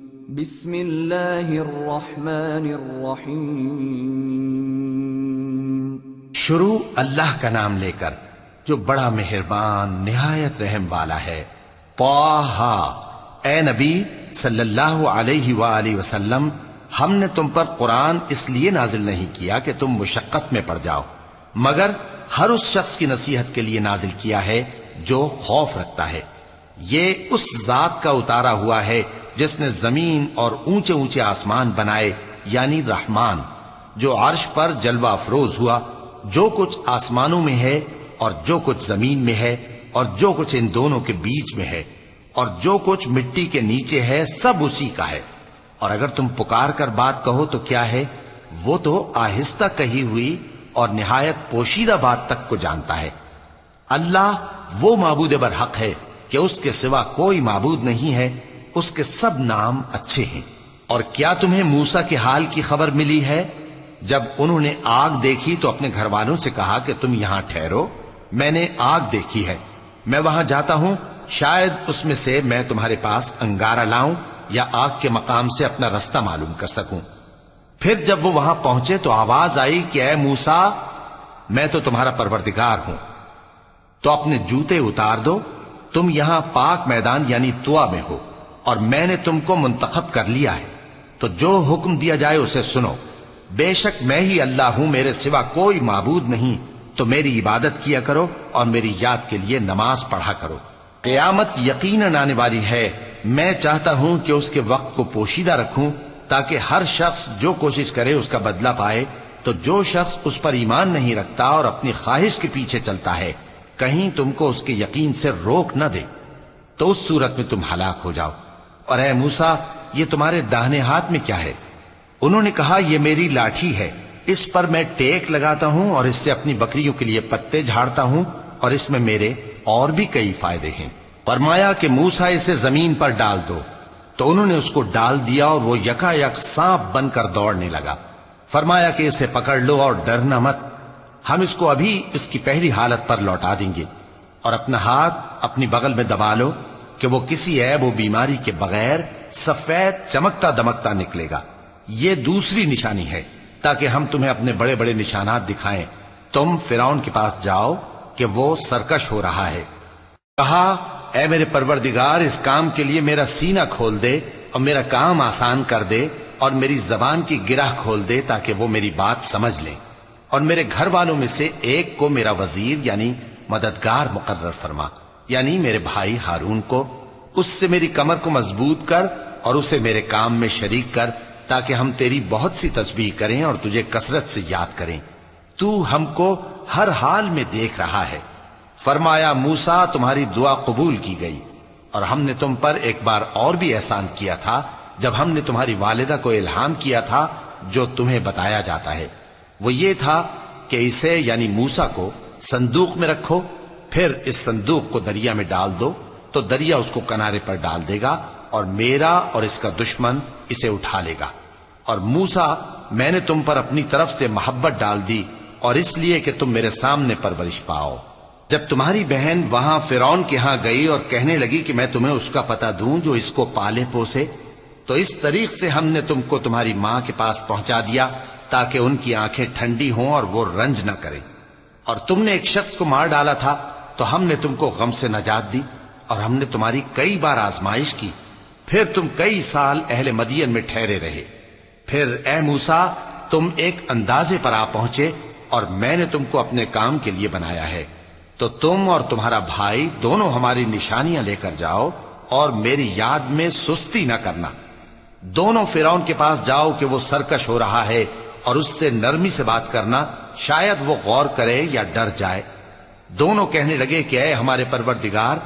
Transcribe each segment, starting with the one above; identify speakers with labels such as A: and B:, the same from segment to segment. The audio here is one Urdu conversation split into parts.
A: بسم اللہ الرحمن الرحیم۔
B: شروع اللہ کا نام لے کر جو بڑا مہربان نہایت رحم والا ہے۔ طٰہٰ، اے نبی صلی اللہ علیہ وآلہ وسلم، ہم نے تم پر قرآن اس لیے نازل نہیں کیا کہ تم مشقت میں پڑ جاؤ، مگر ہر اس شخص کی نصیحت کے لیے نازل کیا ہے جو خوف رکھتا ہے۔ یہ اس ذات کا اتارا ہوا ہے جس نے زمین اور اونچے اونچے آسمان بنائے، یعنی رحمان، جو عرش پر جلوہ افروز ہوا۔ جو کچھ آسمانوں میں ہے اور جو کچھ زمین میں ہے اور جو کچھ ان دونوں کے بیچ میں ہے اور جو کچھ مٹی کے نیچے ہے، سب اسی کا ہے۔ اور اگر تم پکار کر بات کہو تو کیا ہے؟ وہ تو آہستہ کہی ہوئی اور نہایت پوشیدہ بات تک کو جانتا ہے۔ اللہ وہ معبود برحق ہے کہ اس کے سوا کوئی معبود نہیں ہے، اس کے سب نام اچھے ہیں۔ اور کیا تمہیں موسیٰ کے حال کی خبر ملی ہے؟ جب انہوں نے آگ دیکھی تو اپنے گھر والوں سے کہا کہ تم یہاں ٹھہرو، میں نے آگ دیکھی ہے، میں وہاں جاتا ہوں، شاید اس میں سے میں تمہارے پاس انگارہ لاؤں یا آگ کے مقام سے اپنا رستہ معلوم کر سکوں۔ پھر جب وہ وہاں پہنچے تو آواز آئی کہ اے موسیٰ، میں تو تمہارا پروردگار ہوں، تو اپنے جوتے اتار دو، تم یہاں پاک میدان یعنی طویٰ میں ہو، اور میں نے تم کو منتخب کر لیا ہے، تو جو حکم دیا جائے اسے سنو۔ بے شک میں ہی اللہ ہوں، میرے سوا کوئی معبود نہیں، تو میری عبادت کیا کرو اور میری یاد کے لیے نماز پڑھا کرو۔ قیامت یقیناً آنے والی ہے، میں چاہتا ہوں کہ اس کے وقت کو پوشیدہ رکھوں تاکہ ہر شخص جو کوشش کرے اس کا بدلہ پائے۔ تو جو شخص اس پر ایمان نہیں رکھتا اور اپنی خواہش کے پیچھے چلتا ہے، کہیں تم کو اس کے یقین سے روک نہ دے، تو اس صورت میں تم ہلاک ہو جاؤ۔ اور اے موسیٰ، یہ تمہارے داہنے ہاتھ میں کیا ہے؟ انہوں نے کہا یہ میری لاٹھی ہے، اس پر میں ٹیک لگاتا ہوں اور اس سے اپنی بکریوں کے لیے پتے جھاڑتا ہوں، اور اس میں میرے اور بھی کئی فائدے ہیں۔ فرمایا کہ موسیٰ اسے زمین پر ڈال دو، تو انہوں نے اس کو ڈال دیا اور وہ یکا یک سانپ بن کر دوڑنے لگا۔ فرمایا کہ اسے پکڑ لو اور ڈرنا مت، ہم اس کو ابھی اس کی پہلی حالت پر لوٹا دیں گے، اور اپنا ہاتھ اپنی بغل میں دبا لو کہ وہ کسی عیب و بیماری کے بغیر سفید چمکتا دمکتا نکلے گا۔ یہ دوسری نشانی ہے تاکہ ہم تمہیں اپنے بڑے بڑے نشانات دکھائیں۔ تم فرعون کے پاس جاؤ کہ وہ سرکش ہو رہا ہے۔ کہا اے میرے پروردگار، اس کام کے لیے میرا سینہ کھول دے اور میرا کام آسان کر دے، اور میری زبان کی گرہ کھول دے تاکہ وہ میری بات سمجھ لیں، اور میرے گھر والوں میں سے ایک کو میرا وزیر یعنی مددگار مقرر فرما، یعنی میرے بھائی ہارون کو۔ اس سے میری کمر کو مضبوط کر اور اسے میرے کام میں شریک کر، تاکہ ہم تیری بہت سی تسبیح کریں اور تجھے کثرت سے یاد کریں، تو ہم کو ہر حال میں دیکھ رہا ہے۔ فرمایا موسیٰ، تمہاری دعا قبول کی گئی، اور ہم نے تم پر ایک بار اور بھی احسان کیا تھا جب ہم نے تمہاری والدہ کو الہام کیا تھا جو تمہیں بتایا جاتا ہے۔ وہ یہ تھا کہ اسے یعنی موسیٰ کو صندوق میں رکھو، پھر اس صندوق کو دریا میں ڈال دو، تو دریا اس کو کنارے پر ڈال دے گا، اور میرا اور اس کا دشمن اسے اٹھا لے گا۔ اور موسیٰ، میں نے تم پر اپنی طرف سے محبت ڈال دی، اور اس لیے کہ تم میرے سامنے پرورش پاؤ۔ جب تمہاری بہن وہاں فرعون کے ہاں گئی اور کہنے لگی کہ میں تمہیں اس کا پتہ دوں جو اس کو پالے پوسے، تو اس طریق سے ہم نے تم کو تمہاری ماں کے پاس پہنچا دیا تاکہ ان کی آنکھیں ٹھنڈی ہوں اور وہ رنج نہ کریں۔ اور تم نے ایک شخص کو مار ڈالا تھا تو ہم نے تم کو غم سے نجات دی، اور ہم نے تمہاری کئی بار آزمائش کی، پھر تم کئی سال اہل مدین میں ٹھہرے رہے۔ پھر اے موسیٰ، تم ایک اندازے پر آ پہنچے، اور میں نے تم کو اپنے کام کے لیے بنایا ہے، تو تم اور تمہارا بھائی دونوں ہماری نشانیاں لے کر جاؤ، اور میری یاد میں سستی نہ کرنا۔ دونوں فرعون کے پاس جاؤ کہ وہ سرکش ہو رہا ہے، اور اس سے نرمی سے بات کرنا، شاید وہ غور کرے یا ڈر جائے۔ دونوں کہنے لگے کہ اے ہمارے پروردگار،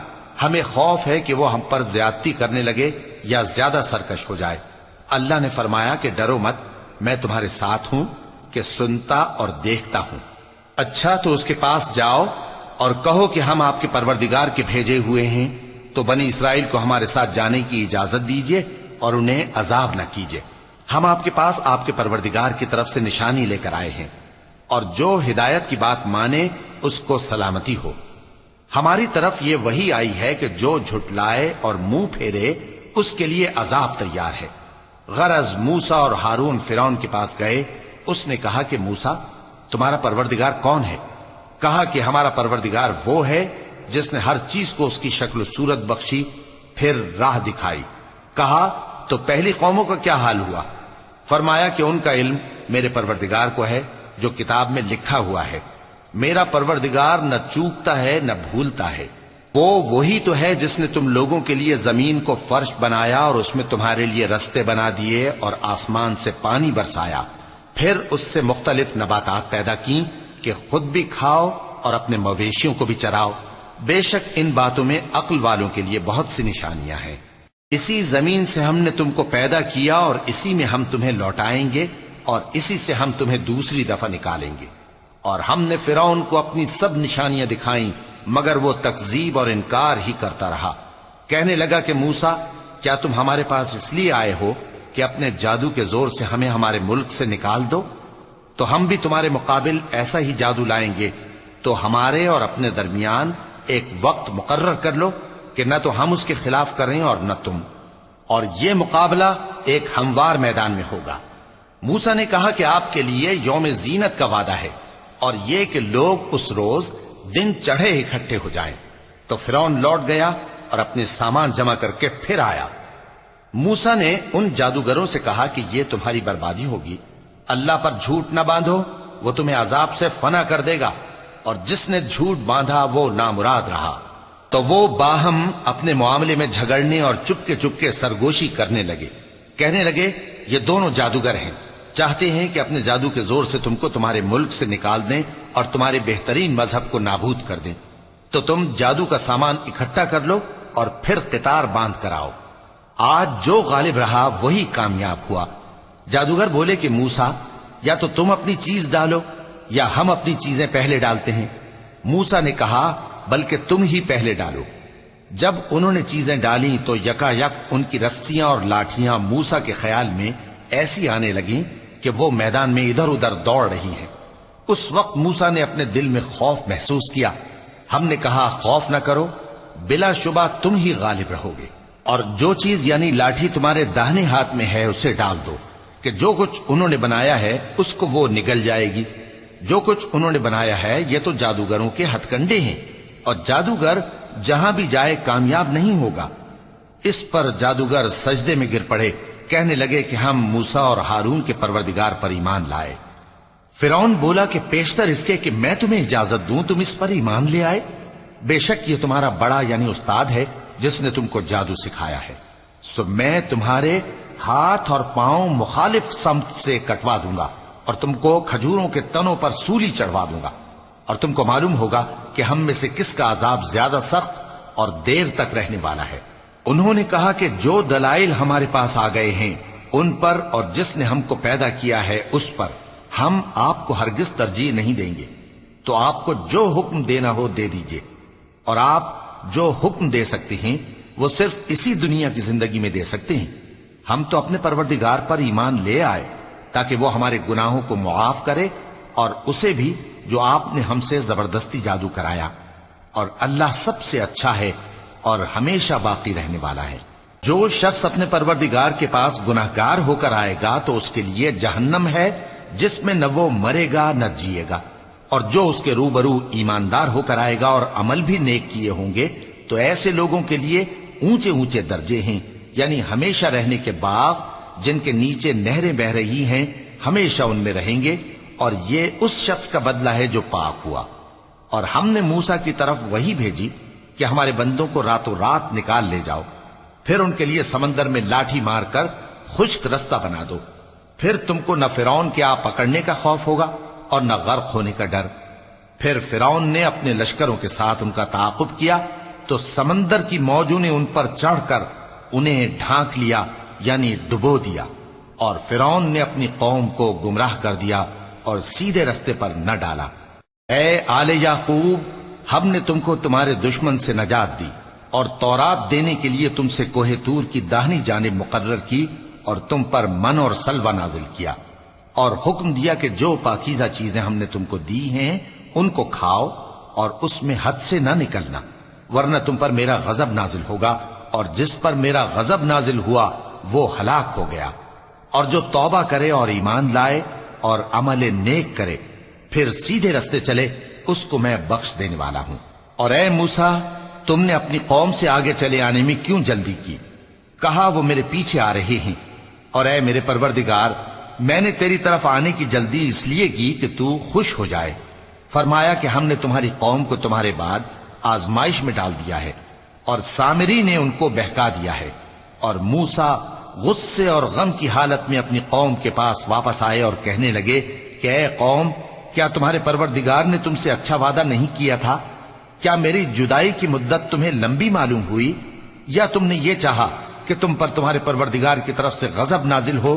B: ہمیں خوف ہے کہ وہ ہم پر زیادتی کرنے لگے یا زیادہ سرکش ہو جائے۔ اللہ نے فرمایا کہ ڈرو مت، میں تمہارے ساتھ ہوں کہ سنتا اور دیکھتا ہوں۔ اچھا تو اس کے پاس جاؤ اور کہو کہ ہم آپ کے پروردگار کے بھیجے ہوئے ہیں، تو بنی اسرائیل کو ہمارے ساتھ جانے کی اجازت دیجیے اور انہیں عذاب نہ کیجیے۔ ہم آپ کے پاس آپ کے پروردگار کی طرف سے نشانی لے کر آئے ہیں، اور جو ہدایت کی بات مانے اس کو سلامتی ہو۔ ہماری طرف یہ وحی آئی ہے کہ جو جھٹلائے اور منہ پھیرے اس کے لیے عذاب تیار ہے۔ غرض موسیٰ اور ہارون فرعون کے پاس گئے۔ اس نے کہا کہ موسیٰ تمہارا پروردگار کون ہے؟ کہا کہ ہمارا پروردگار وہ ہے جس نے ہر چیز کو اس کی شکل و صورت بخشی، پھر راہ دکھائی۔ کہا تو پہلی قوموں کا کیا حال ہوا؟ فرمایا کہ ان کا علم میرے پروردگار کو ہے جو کتاب میں لکھا ہوا ہے۔ میرا پروردگار نہ چوکتا ہے نہ بھولتا ہے۔ وہ وہی تو ہے جس نے تم لوگوں کے لیے زمین کو فرش بنایا اور اس میں تمہارے لیے رستے بنا دیے اور آسمان سے پانی برسایا، پھر اس سے مختلف نباتات پیدا کی کہ خود بھی کھاؤ اور اپنے مویشیوں کو بھی چراؤ۔ بے شک ان باتوں میں عقل والوں کے لیے بہت سی نشانیاں ہیں۔ اسی زمین سے ہم نے تم کو پیدا کیا اور اسی میں ہم تمہیں لوٹائیں گے اور اسی سے ہم تمہیں دوسری دفعہ نکالیں گے۔ اور ہم نے فرعون کو اپنی سب نشانیاں دکھائیں مگر وہ تکذیب اور انکار ہی کرتا رہا۔ کہنے لگا کہ موسیٰ کیا تم ہمارے پاس اس لیے آئے ہو کہ اپنے جادو کے زور سے ہمیں ہمارے ملک سے نکال دو؟ تو ہم بھی تمہارے مقابل ایسا ہی جادو لائیں گے، تو ہمارے اور اپنے درمیان ایک وقت مقرر کر لو کہ نہ تو ہم اس کے خلاف کریں اور نہ تم، اور یہ مقابلہ ایک ہموار میدان میں ہوگا۔ موسیٰ نے کہا کہ آپ کے لیے یوم زینت کا وعدہ ہے اور یہ کہ لوگ اس روز دن چڑھے اکٹھے ہو جائیں۔ تو فرعون لوٹ گیا اور اپنے سامان جمع کر کے پھر آیا۔ موسیٰ نے ان جادوگروں سے کہا کہ یہ تمہاری بربادی ہوگی، اللہ پر جھوٹ نہ باندھو، وہ تمہیں عذاب سے فنا کر دے گا، اور جس نے جھوٹ باندھا وہ نامراد رہا۔ تو وہ باہم اپنے معاملے میں جھگڑنے اور چپکے سرگوشی کرنے لگے۔ کہنے لگے یہ دونوں جادوگر ہیں، چاہتے ہیں کہ اپنے جادو کے زور سے تم کو تمہارے ملک سے نکال دیں اور تمہارے بہترین مذہب کو نابود کر دیں۔ تو تم جادو کا سامان اکٹھا کر لو اور پھر قطار باندھ کر آؤ۔ آج جو غالب رہا وہی کامیاب ہوا۔ جادوگر بولے کہ موسیٰ یا تو تم اپنی چیز ڈالو یا ہم اپنی چیزیں پہلے ڈالتے ہیں۔ موسیٰ نے کہا بلکہ تم ہی پہلے ڈالو۔ جب انہوں نے چیزیں ڈالیں تو یکا یک ان کی رسیاں اور لاٹھیاں موسیٰ کے خیال میں ایسی آنے لگیں کہ وہ میدان میں ادھر ادھر دوڑ رہی ہیں۔ اس وقت موسیٰ نے اپنے دل میں خوف محسوس کیا۔ ہم نے کہا خوف نہ کرو، بلا شبہ تم ہی غالب رہو گے، اور جو چیز یعنی لاٹھی تمہارے داہنے ہاتھ میں ہے اسے ڈال دو کہ جو کچھ انہوں نے بنایا ہے اس کو وہ نگل جائے گی۔ جو کچھ انہوں نے بنایا ہے یہ تو جادوگروں کے ہتھ کنڈے ہیں، اور جادوگر جہاں بھی جائے کامیاب نہیں ہوگا۔ اس پر جادوگر سجدے میں گر پڑے، کہنے لگے کہ ہم موسیٰ اور ہارون کے پروردگار پر ایمان لائے۔ فرعون بولا کہ پیشتر اس کے کہ میں تمہیں اجازت دوں تم اس پر ایمان لے آئے؟ بے شک یہ تمہارا بڑا یعنی استاد ہے جس نے تم کو جادو سکھایا ہے، سو میں تمہارے ہاتھ اور پاؤں مخالف سمت سے کٹوا دوں گا اور تم کو کھجوروں کے تنوں پر سولی چڑھوا دوں گا، اور تم کو معلوم ہوگا کہ ہم میں سے کس کا عذاب زیادہ سخت اور دیر تک رہنے والا ہے۔ انہوں نے کہا کہ جو دلائل ہمارے پاس آ گئے ہیں ان پر اور جس نے ہم کو پیدا کیا ہے اس پر ہم آپ کو ہرگز ترجیح نہیں دیں گے، تو آپ کو جو حکم دینا ہو دے دیجئے، اور آپ جو حکم دے سکتے ہیں وہ صرف اسی دنیا کی زندگی میں دے سکتے ہیں۔ ہم تو اپنے پروردگار پر ایمان لے آئے تاکہ وہ ہمارے گناہوں کو معاف کرے اور اسے بھی جو آپ نے ہم سے زبردستی جادو کرایا، اور اللہ سب سے اچھا ہے اور ہمیشہ باقی رہنے والا ہے۔ جو شخص اپنے پروردگار کے پاس گناہگار ہو کر آئے گا تو اس کے لیے جہنم ہے جس میں نہ وہ مرے گا نہ جیے گا، اور جو اس کے روبرو ایماندار ہو کر آئے گا اور عمل بھی نیک کیے ہوں گے تو ایسے لوگوں کے لیے اونچے اونچے درجے ہیں، یعنی ہمیشہ رہنے کے باغ جن کے نیچے نہریں بہ رہی ہیں، ہمیشہ ان میں رہیں گے، اور یہ اس شخص کا بدلہ ہے جو پاک ہوا۔ اور ہم نے موسیٰ کی طرف وہی بھیجی کہ ہمارے بندوں کو راتوں رات نکال لے جاؤ، پھر ان کے لیے سمندر میں لاٹھی مار کر خشک رستہ بنا دو، پھر تم کو نہ فرعون کے آ پکڑنے کا خوف ہوگا اور نہ غرق ہونے کا ڈر۔ پھر فرعون نے اپنے لشکروں کے ساتھ ان کا تعاقب کیا تو سمندر کی موجوں نے ان پر چڑھ کر انہیں ڈھانک لیا یعنی ڈبو دیا، اور فرعون نے اپنی قوم کو گمراہ کر دیا اور سیدھے رستے پر نہ ڈالا۔ اے آل یعقوب، ہم نے تم کو تمہارے دشمن سے نجات دی اور تورات دینے کے لیے تم سے کوہ طور کی داہنی جانب مقرر کی اور تم پر من اور سلوہ نازل کیا، اور حکم دیا کہ جو پاکیزہ چیزیں ہم نے تم کو دی ہیں ان کو کھاؤ اور اس میں حد سے نہ نکلنا، ورنہ تم پر میرا غضب نازل ہوگا اور جس پر میرا غضب نازل ہوا وہ ہلاک ہو گیا، اور جو توبہ کرے اور ایمان لائے اور عمل نیک کرے پھر سیدھے رستے چلے اس کو میں بخش دینے والا ہوں۔ اور اے موسیٰ، تم نے اپنی قوم سے آگے چلے آنے میں کیوں جلدی کی؟ کہا وہ میرے پیچھے آ رہے ہیں۔ اور اے میرے پروردگار، میں نے تیری طرف آنے کی جلدی اس لیے کی کہ تو خوش ہو جائے۔ فرمایا کہ ہم نے تمہاری قوم کو تمہارے بعد آزمائش میں ڈال دیا ہے، اور سامری نے ان کو بہکا دیا ہے۔ اور موسیٰ غصے اور غم کی حالت میں اپنی قوم کے پاس واپس آئے اور کہنے لگے کہ اے قوم، کیا تمہارے پروردگار نے تم سے اچھا وعدہ نہیں کیا تھا؟ کیا میری جدائی کی مدت تمہیں لمبی معلوم ہوئی، یا تم نے یہ چاہا کہ تم پر تمہارے پروردگار کی طرف سے غضب نازل ہو،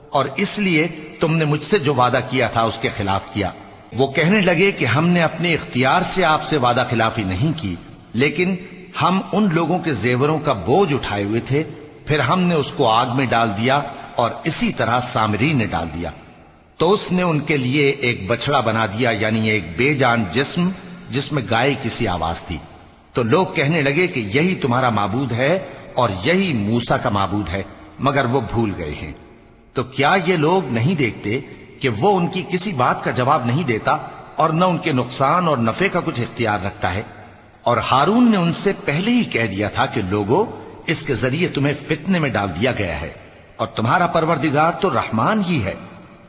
B: اور اس لیے تم نے مجھ سے جو وعدہ کیا تھا اس کے خلاف کیا؟ وہ کہنے لگے کہ ہم نے اپنے اختیار سے آپ سے وعدہ خلافی نہیں کی، لیکن ہم ان لوگوں کے زیوروں کا بوجھ اٹھائے ہوئے تھے، پھر ہم نے اس کو آگ میں ڈال دیا، اور اسی طرح سامری نے ڈال دیا۔ تو اس نے ان کے لیے ایک بچڑا بنا دیا، یعنی ایک بے جان جسم جس میں گائے کسی آواز تھی۔ تو لوگ کہنے لگے کہ یہی تمہارا معبود ہے اور یہی موسیٰ کا معبود ہے، مگر وہ بھول گئے ہیں۔ تو کیا یہ لوگ نہیں دیکھتے کہ وہ ان کی کسی بات کا جواب نہیں دیتا اور نہ ان کے نقصان اور نفع کا کچھ اختیار رکھتا ہے؟ اور ہارون نے ان سے پہلے ہی کہہ دیا تھا کہ لوگوں، اس کے ذریعے تمہیں فتنے میں ڈال دیا گیا ہے، اور تمہارا پروردگار تو رحمان ہی ہے،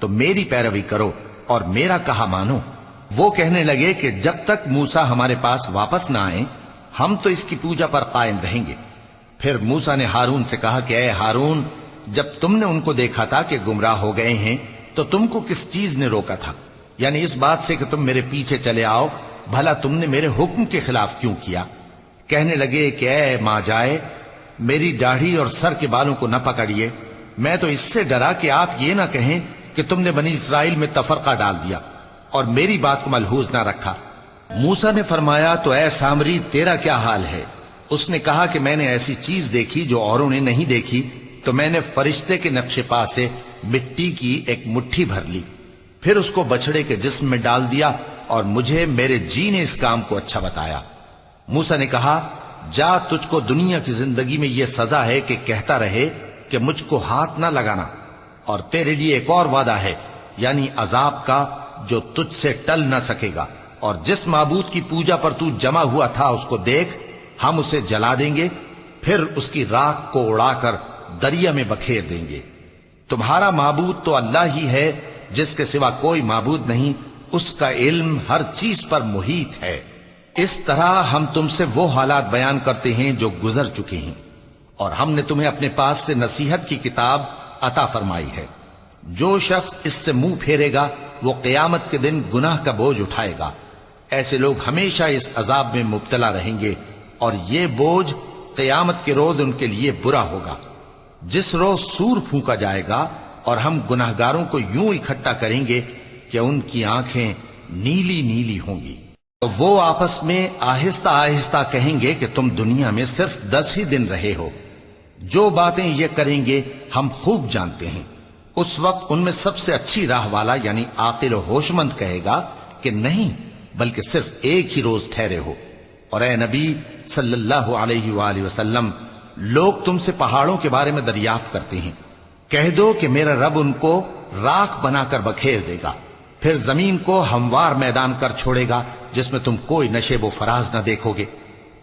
B: تو میری پیروی کرو اور میرا کہا مانو۔ وہ کہنے لگے کہ جب تک موسیٰ ہمارے پاس واپس نہ آئیں ہم تو اس کی پوجا پر قائم رہیں گے۔ پھر موسیٰ نے ہارون سے کہا کہ اے ہارون، جب تم نے ان کو دیکھا تھا کہ گمراہ ہو گئے ہیں تو تم کو کس چیز نے روکا تھا؟ یعنی اس بات سے کہ تم میرے پیچھے چلے آؤ، بھلا تم نے میرے حکم کے خلاف کیوں کیا؟ کہنے لگے کہ اے ماں جائے، میری داڑھی اور سر کے بالوں کو نہ پکڑیے، میں تو اس سے ڈرا کہ آپ یہ نہ کہیں کہ تم نے بنی اسرائیل میں تفرقہ ڈال دیا اور میری بات کو ملحوظ نہ رکھا۔ موسیٰ نے فرمایا تو اے سامری، تیرا کیا حال ہے؟ اس نے کہا کہ میں نے ایسی چیز دیکھی جو اوروں نے نہیں دیکھی، تو میں نے فرشتے کے نقش پا سے مٹی کی ایک مٹھی بھر لی، پھر اس کو بچڑے کے جسم میں ڈال دیا، اور مجھے میرے جی نے اس کام کو اچھا بتایا۔ موسیٰ نے کہا جا، تجھ کو دنیا کی زندگی میں یہ سزا ہے کہ کہتا رہے کہ مجھ کو ہاتھ نہ لگانا، اور تیرے لیے ایک اور وعدہ ہے، یعنی عذاب کا جو تجھ سے ٹل نہ سکے گا، اور جس معبود کی پوجا پر تو جمع ہوا تھا اس کو دیکھ، ہم اسے جلا دیں گے، پھر اس کی راکھ کو اڑا کر دریا میں بکھیر دیں گے۔ تمہارا معبود تو اللہ ہی ہے، جس کے سوا کوئی معبود نہیں، اس کا علم ہر چیز پر محیط ہے۔ اس طرح ہم تم سے وہ حالات بیان کرتے ہیں جو گزر چکے ہیں، اور ہم نے تمہیں اپنے پاس سے نصیحت کی کتاب عطا فرمائی ہے۔ جو شخص اس سے منہ پھیرے گا وہ قیامت کے دن گناہ کا بوجھ اٹھائے گا۔ ایسے لوگ ہمیشہ اس عذاب میں مبتلا رہیں گے، اور یہ بوجھ قیامت کے روز ان کے لیے برا ہوگا، جس روز سور پھونکا جائے گا، اور ہم گناہگاروں کو یوں اکٹھا کریں گے کہ ان کی آنکھیں نیلی نیلی ہوں گی۔ تو وہ آپس میں آہستہ آہستہ کہیں گے کہ تم دنیا میں صرف 10 ہی دن رہے ہو، جو باتیں یہ کریں گے ہم خوب جانتے ہیں۔ اس وقت ان میں سب سے اچھی راہ والا یعنی عاقل و ہوش مند کہے گا کہ نہیں، بلکہ صرف ایک ہی روز ٹھہرے ہو۔ اور اے نبی صلی اللہ علیہ وآلہ وسلم، لوگ تم سے پہاڑوں کے بارے میں دریافت کرتے ہیں، کہہ دو کہ میرا رب ان کو راکھ بنا کر بکھیر دے گا، پھر زمین کو ہموار میدان کر چھوڑے گا جس میں تم کوئی نشیب و فراز نہ دیکھو گے۔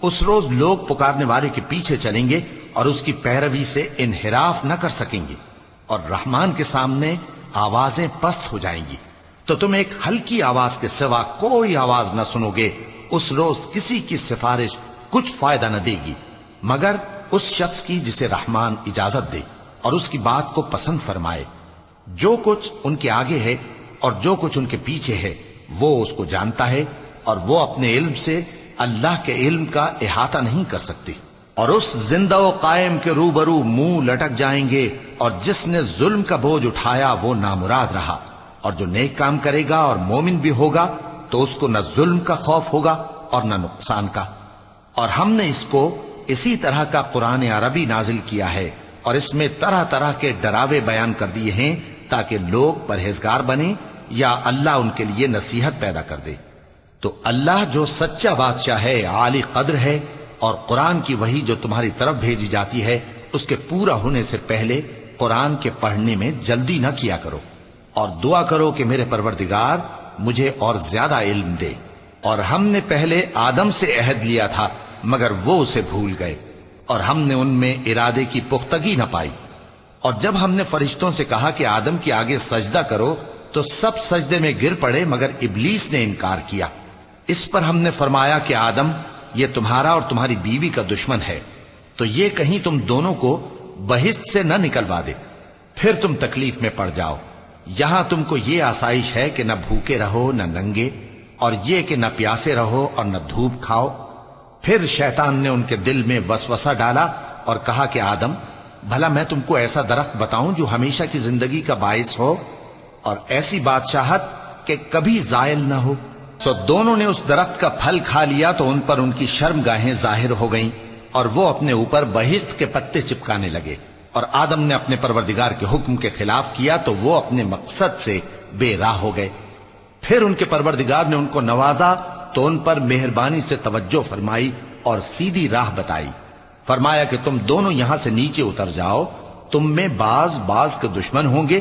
B: اس روز لوگ پکارنے والے کے پیچھے چلیں گے اور اس کی پیروی سے انحراف نہ کر سکیں گے، اور رحمان کے سامنے آوازیں پست ہو جائیں گی، تو تم ایک ہلکی آواز کے سوا کوئی آواز نہ سنو گے۔ اس روز کسی کی سفارش کچھ فائدہ نہ دے گی مگر اس شخص کی جسے رحمان اجازت دے اور اس کی بات کو پسند فرمائے۔ جو کچھ ان کے آگے ہے اور جو کچھ ان کے پیچھے ہے وہ اس کو جانتا ہے، اور وہ اپنے علم سے اللہ کے علم کا احاطہ نہیں کر سکتے۔ اور اس زندہ و قائم کے روبرو منہ لٹک جائیں گے، اور جس نے ظلم کا بوجھ اٹھایا وہ نامراد رہا، اور جو نیک کام کرے گا اور مومن بھی ہوگا تو اس کو نہ ظلم کا خوف ہوگا اور نہ نقصان کا۔ اور ہم نے اس کو اسی طرح کا قرآن عربی نازل کیا ہے، اور اس میں طرح طرح کے ڈراوے بیان کر دیے ہیں تاکہ لوگ پرہیزگار بنیں یا اللہ ان کے لیے نصیحت پیدا کر دے۔ تو اللہ جو سچا بادشاہ ہے، عالی قدر ہے، اور قرآن کی وحی جو تمہاری طرف بھیجی جاتی ہے اس کے پورا ہونے سے پہلے قرآن کے پڑھنے میں جلدی نہ کیا کرو، اور دعا کرو کہ میرے پروردگار مجھے اور زیادہ علم دے۔ اور ہم نے پہلے آدم سے عہد لیا تھا مگر وہ اسے بھول گئے، اور ہم نے ان میں ارادے کی پختگی نہ پائی۔ اور جب ہم نے فرشتوں سے کہا کہ آدم کے آگے سجدہ کرو تو سب سجدے میں گر پڑے مگر ابلیس نے انکار کیا۔ اس پر ہم نے فرمایا کہ آدم، یہ تمہارا اور تمہاری بیوی کا دشمن ہے، تو یہ کہیں تم دونوں کو بہشت سے نہ نکلوا دے، پھر تم تکلیف میں پڑ جاؤ۔ یہاں تم کو یہ آسائش ہے کہ نہ بھوکے رہو نہ ننگے، اور یہ کہ نہ پیاسے رہو اور نہ دھوپ کھاؤ۔ پھر شیطان نے ان کے دل میں وسوسہ ڈالا اور کہا کہ آدم، بھلا میں تم کو ایسا درخت بتاؤں جو ہمیشہ کی زندگی کا باعث ہو اور ایسی بادشاہت کہ کبھی زائل نہ ہو؟ سو دونوں نے اس درخت کا پھل کھا لیا تو ان پر ان کی شرم گاہیں ظاہر ہو گئیں، اور وہ اپنے اوپر بہشت کے پتے چپکانے لگے۔ اور آدم نے اپنے پروردگار کے حکم کے خلاف کیا تو وہ اپنے مقصد سے بے راہ ہو گئے۔ پھر ان کے پروردگار نے ان کو نوازا تو ان پر مہربانی سے توجہ فرمائی اور سیدھی راہ بتائی۔ فرمایا کہ تم دونوں یہاں سے نیچے اتر جاؤ، تم میں بعض کے دشمن ہوں گے،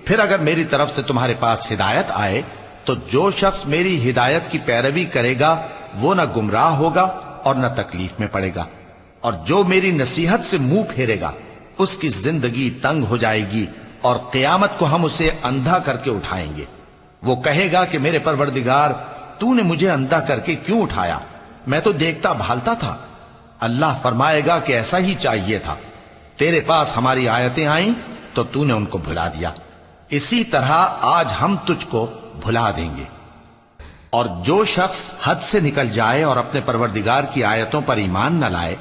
B: پھر اگر میری طرف سے تمہارے پاس ہدایت آئے تو جو شخص میری ہدایت کی پیروی کرے گا وہ نہ گمراہ ہوگا اور نہ تکلیف میں پڑے گا، اور جو میری نصیحت سے منہ پھیرے گا اس کی زندگی تنگ ہو جائے گی، اور قیامت کو ہم اسے اندھا کر کے اٹھائیں گے۔ وہ کہے گا کہ میرے پروردگار، تو نے مجھے اندھا کر کے کیوں اٹھایا؟ میں تو دیکھتا بھالتا تھا۔ اللہ فرمائے گا کہ ایسا ہی چاہیے تھا، تیرے پاس ہماری آیتیں آئیں تو تو نے ان کو بھلا دیا، اسی طرح آج ہم تجھ کو بھلا دیں گے۔ اور جو شخص حد سے نکل جائے اور اپنے پروردگار کی آیتوں پر ایمان نہ لائے،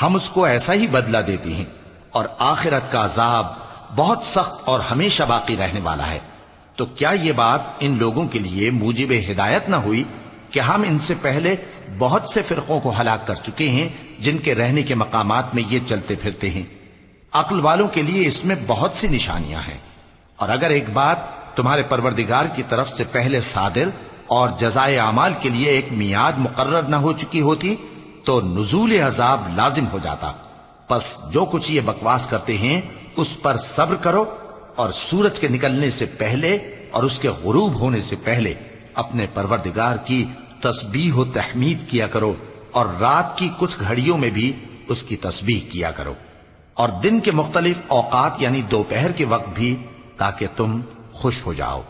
B: ہم اس کو ایسا ہی بدلہ دیتے ہیں، اور آخرت کا عذاب بہت سخت اور ہمیشہ باقی رہنے والا ہے۔ تو کیا یہ بات ان لوگوں کے لیے موجب ہدایت نہ ہوئی کہ ہم ان سے پہلے بہت سے فرقوں کو ہلاک کر چکے ہیں جن کے رہنے کے مقامات میں یہ چلتے پھرتے ہیں؟ عقل والوں کے لیے اس میں بہت سی نشانیاں ہیں۔ اور اگر ایک بات تمہارے پروردگار کی طرف سے پہلے صادر اور جزائے اعمال کے لیے ایک میعاد مقرر نہ ہو چکی ہوتی تو نزول عذاب لازم ہو جاتا۔ پس جو کچھ یہ بکواس کرتے ہیں اس پر صبر کرو، اور سورج کے نکلنے سے پہلے اور اس کے غروب ہونے سے پہلے اپنے پروردگار کی تسبیح و تحمید کیا کرو، اور رات کی کچھ گھڑیوں میں بھی اس کی تسبیح کیا کرو، اور دن کے مختلف اوقات یعنی دوپہر کے وقت بھی، تاکہ تم خوش ہو جاؤ۔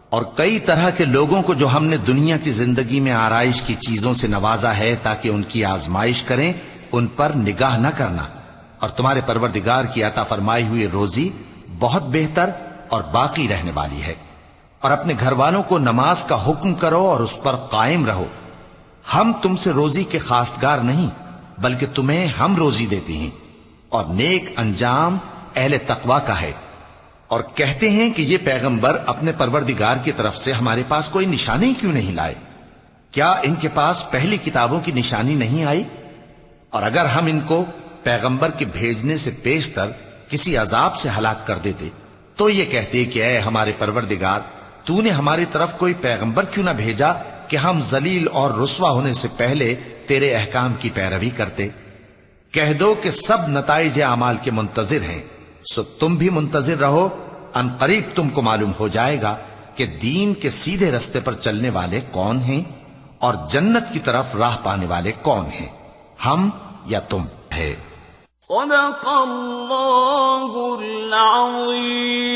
B: اور کئی طرح کے لوگوں کو جو ہم نے دنیا کی زندگی میں آرائش کی چیزوں سے نوازا ہے تاکہ ان کی آزمائش کریں، ان پر نگاہ نہ کرنا، اور تمہارے پروردگار کی عطا فرمائی ہوئی روزی بہت بہتر اور باقی رہنے والی ہے۔ اور اپنے گھر والوں کو نماز کا حکم کرو اور اس پر قائم رہو۔ ہم تم سے روزی کے خواستگار نہیں بلکہ تمہیں ہم روزی دیتے ہیں، اور نیک انجام اہل تقوی کا ہے۔ اور کہتے ہیں کہ یہ پیغمبر اپنے پروردگار کی طرف سے ہمارے پاس کوئی نشانی کیوں نہیں لائے؟ کیا ان کے پاس پہلی کتابوں کی نشانی نہیں آئی؟ اور اگر ہم ان کو پیغمبر کے بھیجنے سے پیشتر کسی عذاب سے ہلاک کر دیتے تو یہ کہتے کہ اے ہمارے پروردگار، تو نے ہماری طرف کوئی پیغمبر کیوں نہ بھیجا کہ ہم ذلیل اور رسوا ہونے سے پہلے تیرے احکام کی پیروی کرتے۔ کہہ دو کہ سب نتائج اعمال کے منتظر ہیں، سو تم بھی منتظر رہو، ان قریب تم کو معلوم ہو جائے گا کہ دین کے سیدھے رستے پر چلنے والے کون ہیں اور جنت کی طرف راہ پانے والے کون ہیں، ہم یا تم ہے۔
C: صدق اللہ العظیم۔